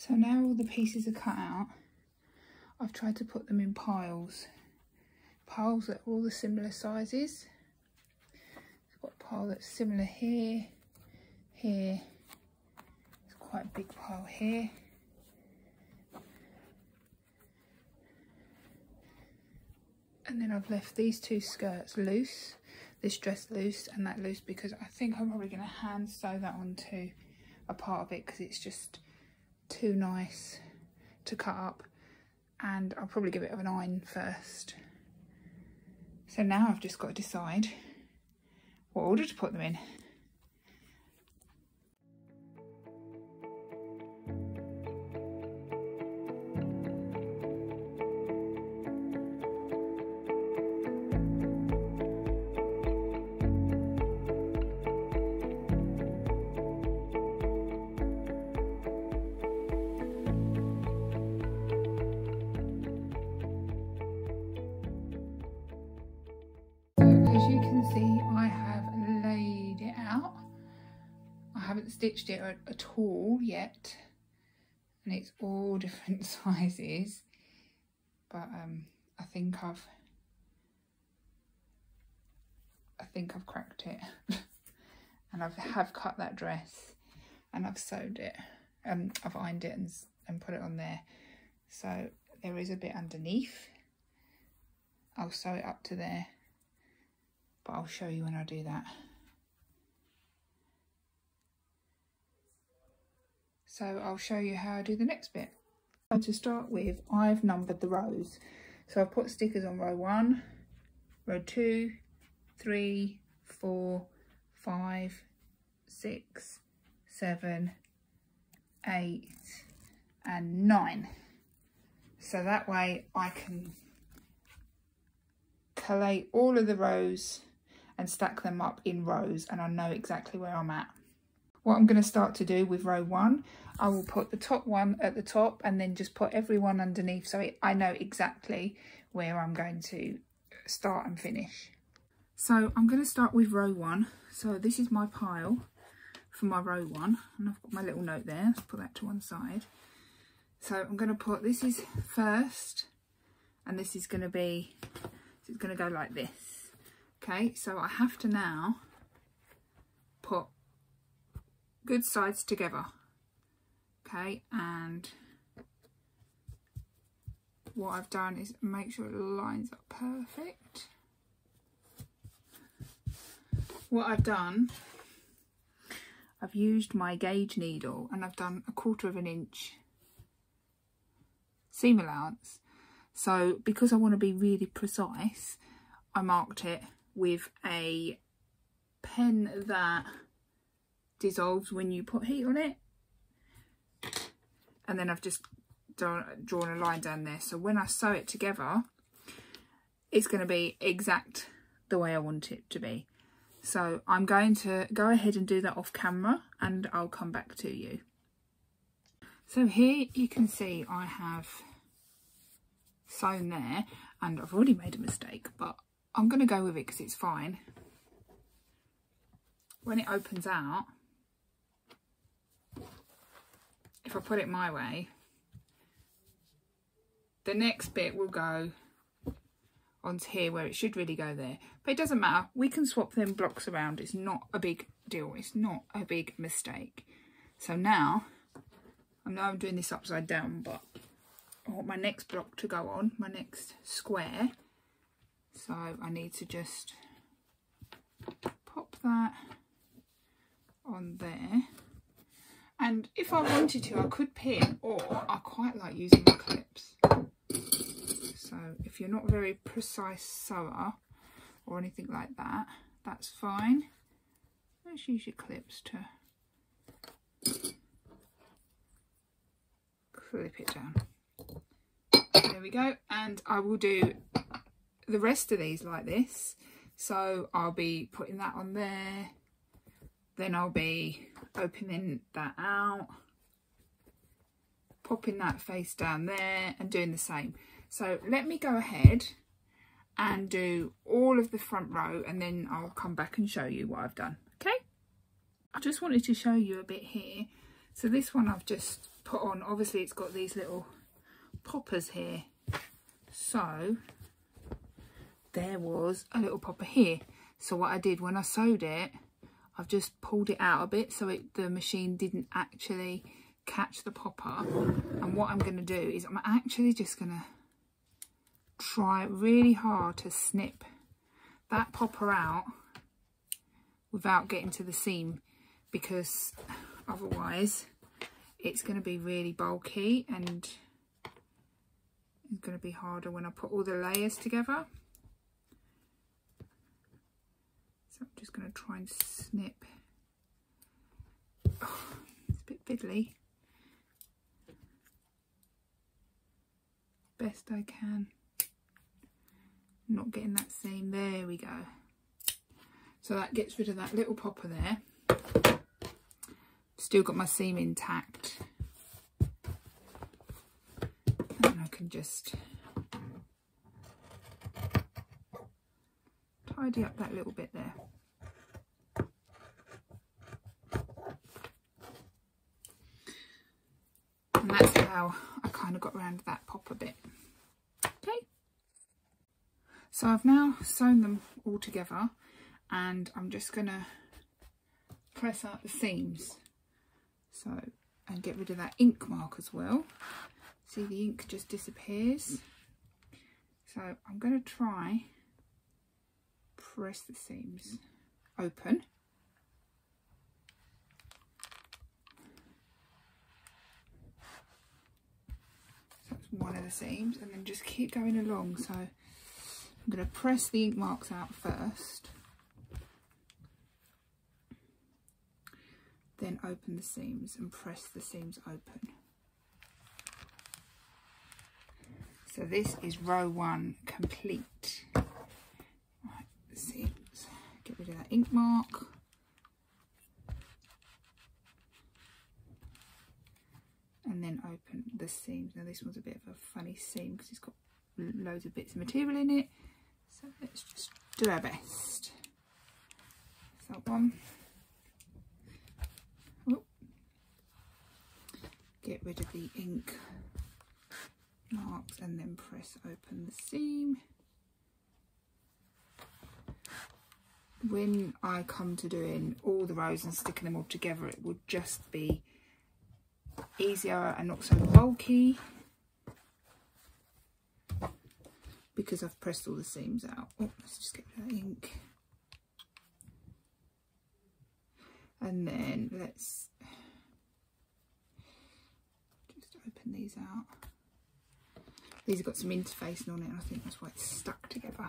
So now all the pieces are cut out, I've tried to put them in piles that are all the similar sizes. I've got a pile that's similar here, here, it's quite a big pile here. And then I've left these two skirts loose, this dress loose and that loose, because I think I'm probably going to hand sew that onto a part of it because it's just too nice to cut up, and I'll probably give it an iron first. So now I've just got to decide what order to put them in. As you can see, I have laid it out. I haven't stitched it at all yet, and it's all different sizes, but I think I've cracked it. And I have cut that dress and I've sewed it, I've ironed it and put it on there, so there is a bit underneath. I'll sew it up to there, but I'll show you when I do that. So I'll show you how I do the next bit. So to start with, I've numbered the rows. So I've put stickers on row 1, row 2, 3, 4, 5, 6, 7, 8 and 9. So that way I can collate all of the rows and stack them up in rows, and I know exactly where I'm at. What I'm going to start to do with row 1, I will put the top one at the top and then just put every one underneath, so I know exactly where I'm going to start and finish. So I'm going to start with row 1. So this is my pile for my row 1, and I've got my little note there. Let's put that to one side. So I'm going to put, this is first, and this is going to be, so it's going to go like this. Okay, so I have to now put good sides together. Okay, and what I've done is make sure it lines up perfect. What I've done, I've used my gauge needle and I've done 1/4 inch seam allowance. So because I want to be really precise, I marked it with a pen that dissolves when you put heat on it, and then I've just drawn a line down there, so when I sew it together it's going to be exact the way I want it to be. So I'm going to go ahead and do that off camera and I'll come back to you. So here you can see I have sewn there, and I've already made a mistake, but I'm going to go with it because it's fine. When it opens out, if I put it my way, the next bit will go onto here where it should really go there. But it doesn't matter, we can swap them blocks around. It's not a big deal, it's not a big mistake. So now, I know I'm doing this upside down, but I want my next block to go on, my next square. So I need to just pop that on there. And if I wanted to, I could pin, or I quite like using my clips. So if you're not a very precise sewer or anything like that, that's fine. Let's use your clips to clip it down. There we go. And I will do the rest of these like this. So I'll be putting that on there, then I'll be opening that out, popping that face down there and doing the same. So let me go ahead and do all of the front row, and then I'll come back and show you what I've done. Okay, I just wanted to show you a bit here. So this one I've just put on, obviously it's got these little poppers here. So there was a little popper here. So what I did when I sewed it, I've just pulled it out a bit so the machine didn't actually catch the popper. And what I'm going to do is I'm actually just going to try really hard to snip that popper out without getting to the seam, because otherwise it's going to be really bulky and it's going to be harder when I put all the layers together. So I'm just going to try and snip. Oh, it's a bit fiddly. Best I can. Not getting that seam. There we go. So that gets rid of that little popper there. Still got my seam intact. And I can just tidy up that little bit there. And that's how I kind of got around that popper bit. Okay. So I've now sewn them all together, and I'm just going to press out the seams. So, and get rid of that ink mark as well. See, the ink just disappears. So I'm going to try press the seams open. So that's one of the seams, and then just keep going along. So I'm going to press the ink marks out first, then open the seams and press the seams open. So this is row 1 complete. Right, the seams, get rid of that ink mark. And then open the seams. Now this one's a bit of a funny seam because it's got loads of bits of material in it. So let's just do our best. So that one. Oh. Get rid of the ink marks and then press open the seam. When I come to doing all the rows and sticking them all together, it would just be easier and not so bulky because I've pressed all the seams out. Oh, let's just get that ink. And then let's just open these out. These have got some interfacing on it, and I think that's why it's stuck together.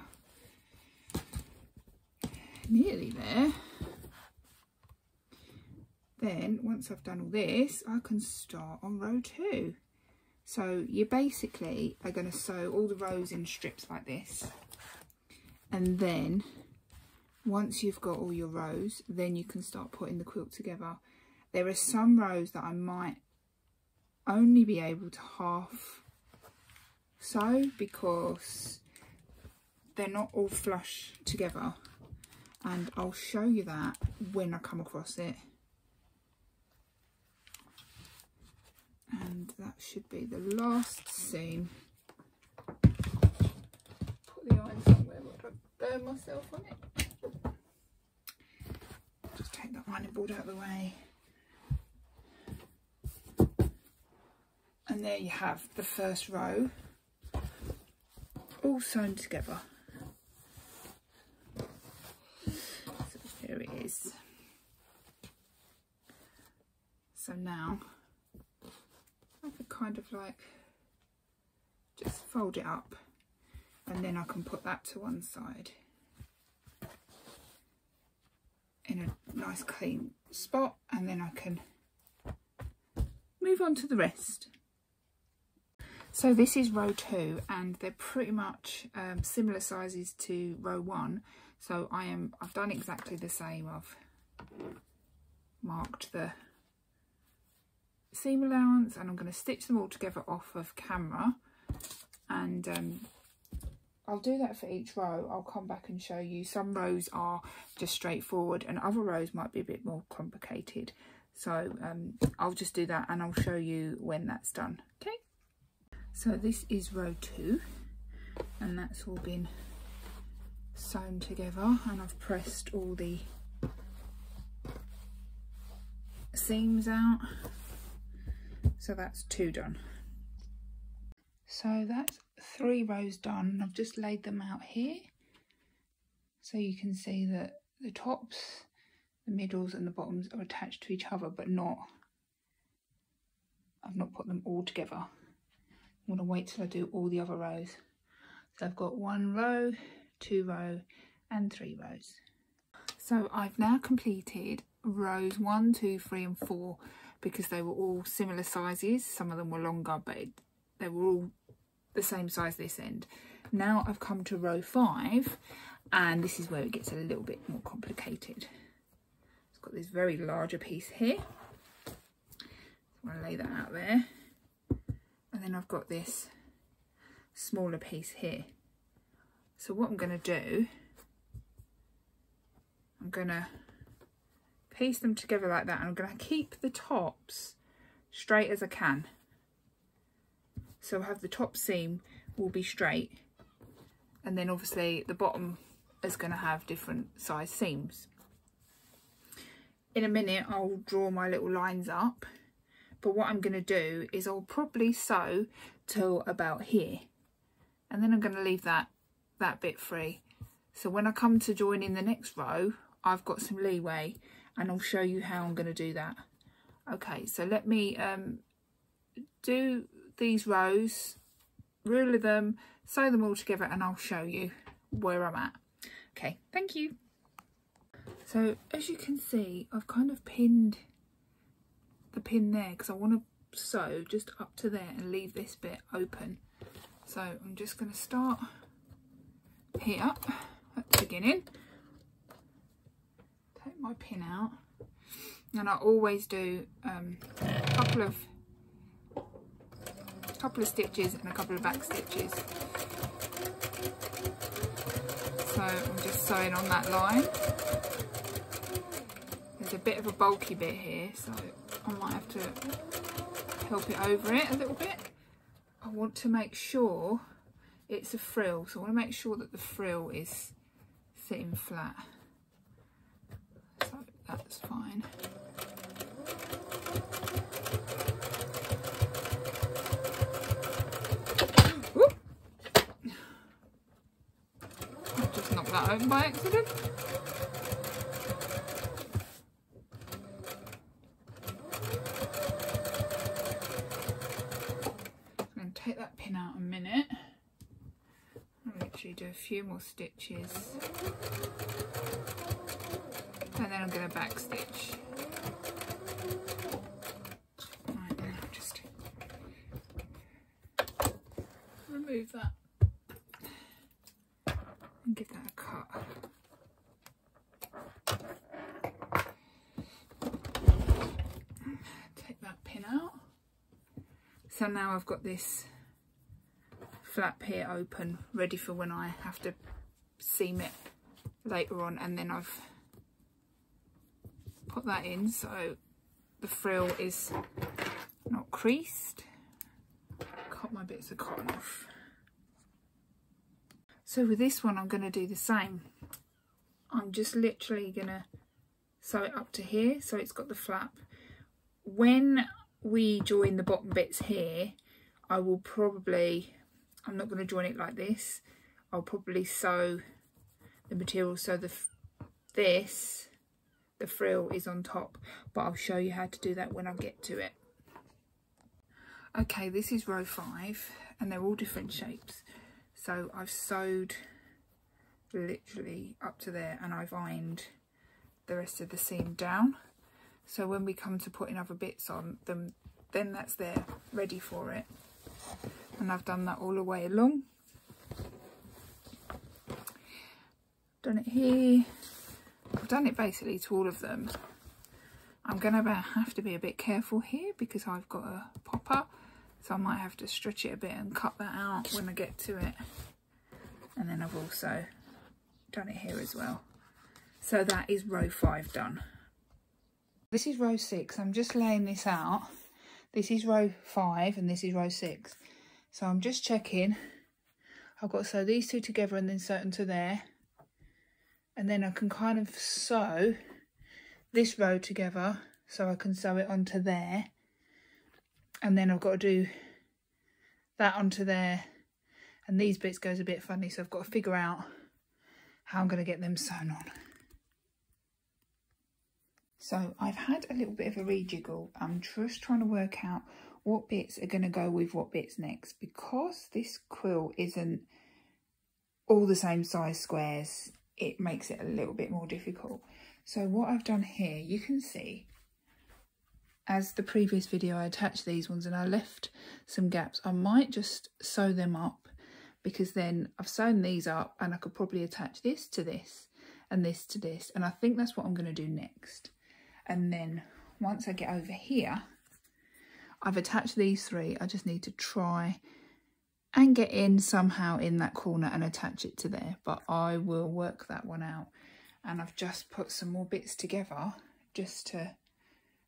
Nearly there. Then once I've done all this, I can start on row 2. So you basically are going to sew all the rows in strips like this, and then once you've got all your rows, then you can start putting the quilt together. There are some rows that I might only be able to half sew because they're not all flush together, and I'll show you that when I come across it. And that should be the last seam. Put the iron somewhere, but I burn myself on it. Just take that ironing board out of the way. And there you have the first row all sewn together. So here it is. So now I could kind of like just fold it up, and then I can put that to one side in a nice clean spot, and then I can move on to the rest. So this is row 2, and they're pretty much similar sizes to row 1. So I've done exactly the same. I've marked the seam allowance, and I'm going to stitch them all together off of camera, and I'll do that for each row. I'll come back and show you. Some rows are just straightforward and other rows might be a bit more complicated. So I'll just do that and I'll show you when that's done. Okay, so this is row 2 and that's all been sewn together, and I've pressed all the seams out, so that's 2 done. So that's 3 rows done. I've just laid them out here so you can see that the tops, the middles and the bottoms are attached to each other, but I've not put them all together. I'm going to wait till I do all the other rows. So I've got 1 row, 2 row and 3 rows. So I've now completed rows 1, 2, 3 and 4 because they were all similar sizes. Some of them were longer, but they were all the same size this end. Now I've come to row 5 and this is where it gets a little bit more complicated. It's got this very larger piece here. So I'm going to lay that out there. And then I've got this smaller piece here. So what I'm going to do, I'm going to piece them together like that, and I'm going to keep the tops straight as I can. So I have the top seam will be straight, and then obviously the bottom is going to have different size seams. In a minute I'll draw my little lines up, but what I'm going to do is I'll probably sew till about here, and then I'm going to leave that bit free. So when I come to join in the next row, I've got some leeway and I'll show you how I'm going to do that. Okay, so let me do these rows, ruler them, sew them all together, and I'll show you where I'm at. Okay, thank you. So as you can see, I've kind of pinned the pin there because I want to sew just up to there and leave this bit open. So I'm just going to start here at the beginning, take my pin out, and I always do a couple of stitches and a couple of back stitches. So I'm just sewing on that line. There's a bit of a bulky bit here, so I might have to help it over it a little bit. I want to make sure it's a frill, so I want to make sure that the frill is sitting flat. So that's fine. Whoop. I just knocked that over by accident. I'm going to take that pin out a minute. I'll literally do a few more stitches. And then I'm going to back stitch. Right, then I'll just remove that and give that a cut. Take that pin out. So now I've got this flap here open, ready for when I have to seam it later on, and then I've put that in so the frill is not creased. Cut my bits of cotton off. So with this one I'm going to do the same. I'm just literally going to sew it up to here so it's got the flap. When we join the bottom bits here, I will probably, I'm not going to join it like this, I'll probably sew the material so the frill is on top, but I'll show you how to do that when I get to it. Okay, this is row 5 and they're all different shapes. So I've sewed literally up to there and I've ironed the rest of the seam down. So when we come to putting other bits on them, then that's there ready for it. And I've done that all the way along. Done it here. I've done it basically to all of them. I'm going to have to be a bit careful here because I've got a popper, so I might have to stretch it a bit and cut that out when I get to it. And then I've also done it here as well. So that is row 5 done. This is row 6. I'm just laying this out. This is row 5 and this is row 6. So I'm just checking. I've got to sew these two together and then sew it onto there. And then I can kind of sew this row together so I can sew it onto there. And then I've got to do that onto there. And these bits goes a bit funny, so I've got to figure out how I'm going to get them sewn on. So I've had a little bit of a rejiggle. I'm just trying to work out what bits are going to go with what bits next. Because this quilt isn't all the same size squares, it makes it a little bit more difficult. So what I've done here, you can see, as the previous video, I attached these ones and I left some gaps. I might just sew them up, because then I've sewn these up and I could probably attach this to this and this to this. And I think that's what I'm going to do next. And then once I get over here, I've attached these 3. I just need to try and get in somehow in that corner and attach it to there. But I will work that one out. And I've just put some more bits together just to...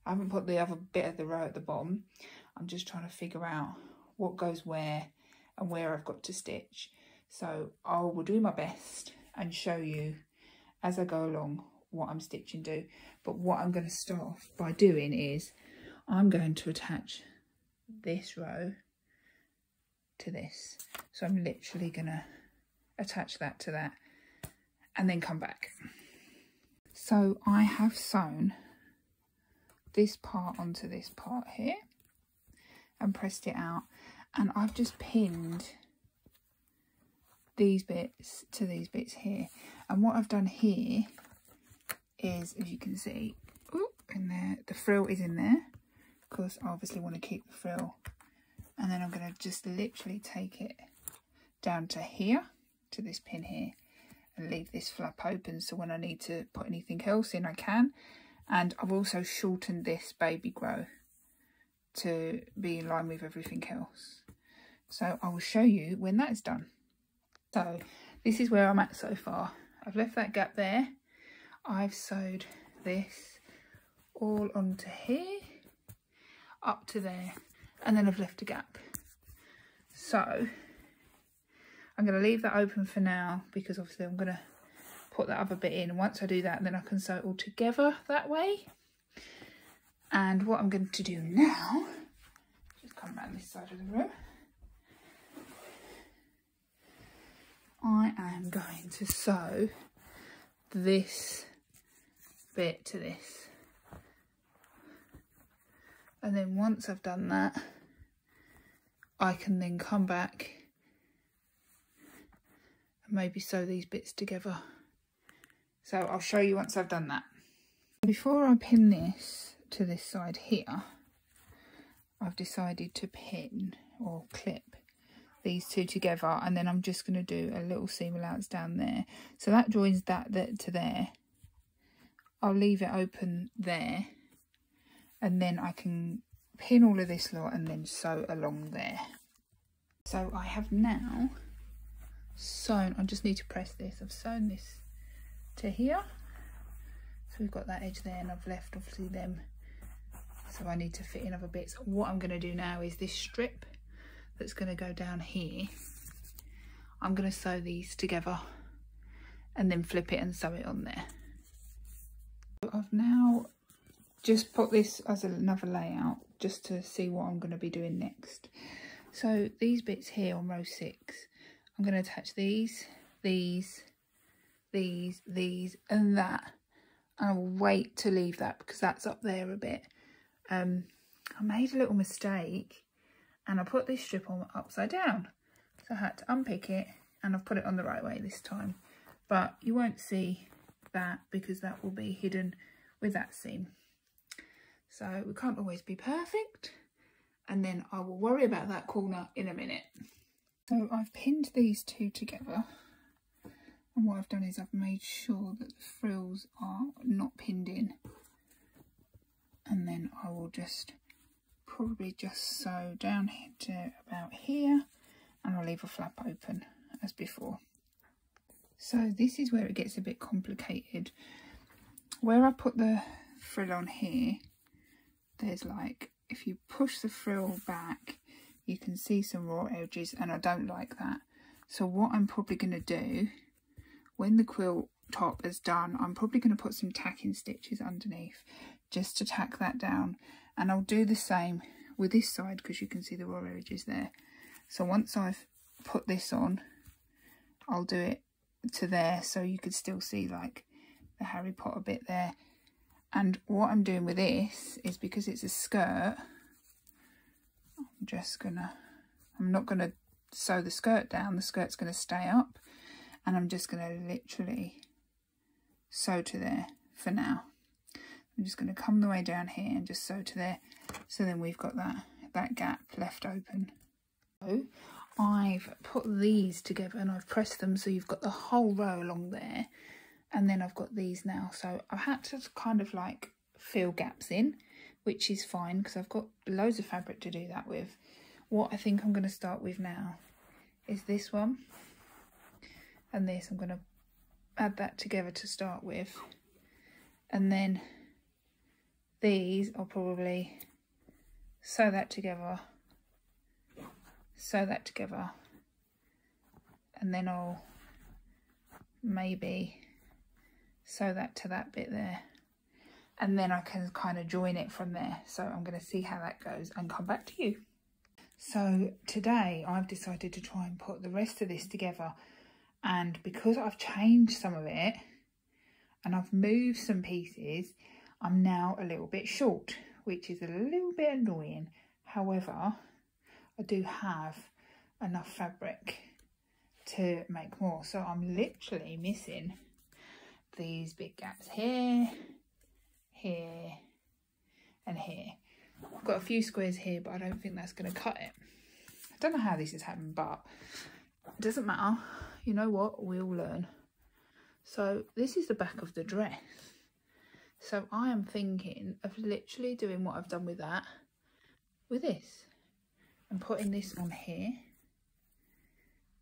I haven't put the other bit of the row at the bottom. I'm just trying to figure out what goes where and where I've got to stitch. So I will do my best and show you as I go along what I'm stitching to. But what I'm going to start off by doing is I'm going to attach this row to this. So I'm literally going to attach that to that and then come back. So I have sewn this part onto this part here and pressed it out, and I've just pinned these bits to these bits here. And what I've done here is, as you can see, in there, the frill is in there because I obviously want to keep the frill. And then I'm going to just literally take it down to here, to this pin here, and leave this flap open so when I need to put anything else in I can. And I've also shortened this baby grow to be in line with everything else. So I will show you when that is done. So this is where I'm at so far. I've left that gap there. I've sewed this all onto here, up to there, and then I've left a gap. So I'm going to leave that open for now because obviously I'm going to put that other bit in, and once I do that then I can sew it all together that way. And what I'm going to do now, just come around this side of the room, I am going to sew this bit to this, and then once I've done that I can then come back and maybe sew these bits together. So I'll show you once I've done that. Before I pin this to this side here, I've decided to pin or clip these two together, and then I'm just going to do a little seam allowance down there. So that joins that to there. I'll leave it open there, and then I can pin all of this lot and then sew along there. So I have now sewn, I just need to press this, I've sewn this to here, so we've got that edge there, and I've left obviously them, so I need to fit in other bits. What I'm going to do now is this strip that's going to go down here, I'm going to sew these together and then flip it and sew it on there. So I've now just put this as another layout just to see what I'm going to be doing next. So these bits here on row 6, I'm going to attach these, and that. I will wait to leave that because that's up there a bit. I made a little mistake and I put this strip on upside down, so I had to unpick it, and I've put it on the right way this time, but you won't see that because that will be hidden with that seam. So we can't always be perfect, and then I will worry about that corner in a minute. So I've pinned these two together, and what I've done is I've made sure that the frills are not pinned in, and then I will just probably just sew down here to about here, and I'll leave a flap open as before. So this is where it gets a bit complicated. Where I put the frill on here, there's like, if you push the frill back, you can see some raw edges, and I don't like that. So what I'm probably going to do, when the quilt top is done, I'm probably going to put some tacking stitches underneath just to tack that down. And I'll do the same with this side because you can see the raw edges there. So once I've put this on, I'll do it to there so you could still see like the Harry Potter bit there. And what I'm doing with this is, because it's a skirt, I'm not gonna sew the skirt down, the skirt's gonna stay up, and I'm just gonna literally sew to there for now. I'm just gonna come the way down here and just sew to there, so then we've got that gap left open. So I've put these together and I've pressed them so you've got the whole row along there, and then I've got these now. So I've had to kind of like fill gaps in, which is fine because I've got loads of fabric to do that with. What I think I'm going to start with now is this one and this. I'm going to add that together to start with, and then these I'll probably sew that together, and then I'll maybe sew that to that bit there, and then I can kind of join it from there. So I'm going to see how that goes and come back to you. So today I've decided to try and put the rest of this together, and because I've changed some of it and I've moved some pieces, I'm now a little bit short, which is a little bit annoying. However, I do have enough fabric to make more, so I'm literally missing these big gaps here, here and here. I've got a few squares here, but I don't think that's going to cut it. I don't know how this has happened, but it doesn't matter. You know what? We'll learn. So this is the back of the dress. So I am thinking of literally doing what I've done with that, with this, and putting this on here,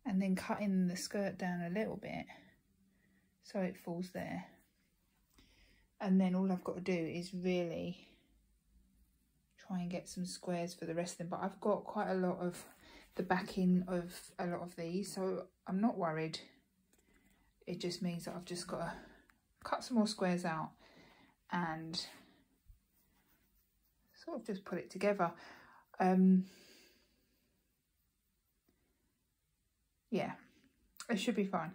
and then cutting the skirt down a little bit so it falls there. And then all I've got to do is really try and get some squares for the rest of them. But I've got quite a lot of the backing of a lot of these, so I'm not worried. It just means that I've just got to cut some more squares out and sort of just put it together. Yeah, it should be fine.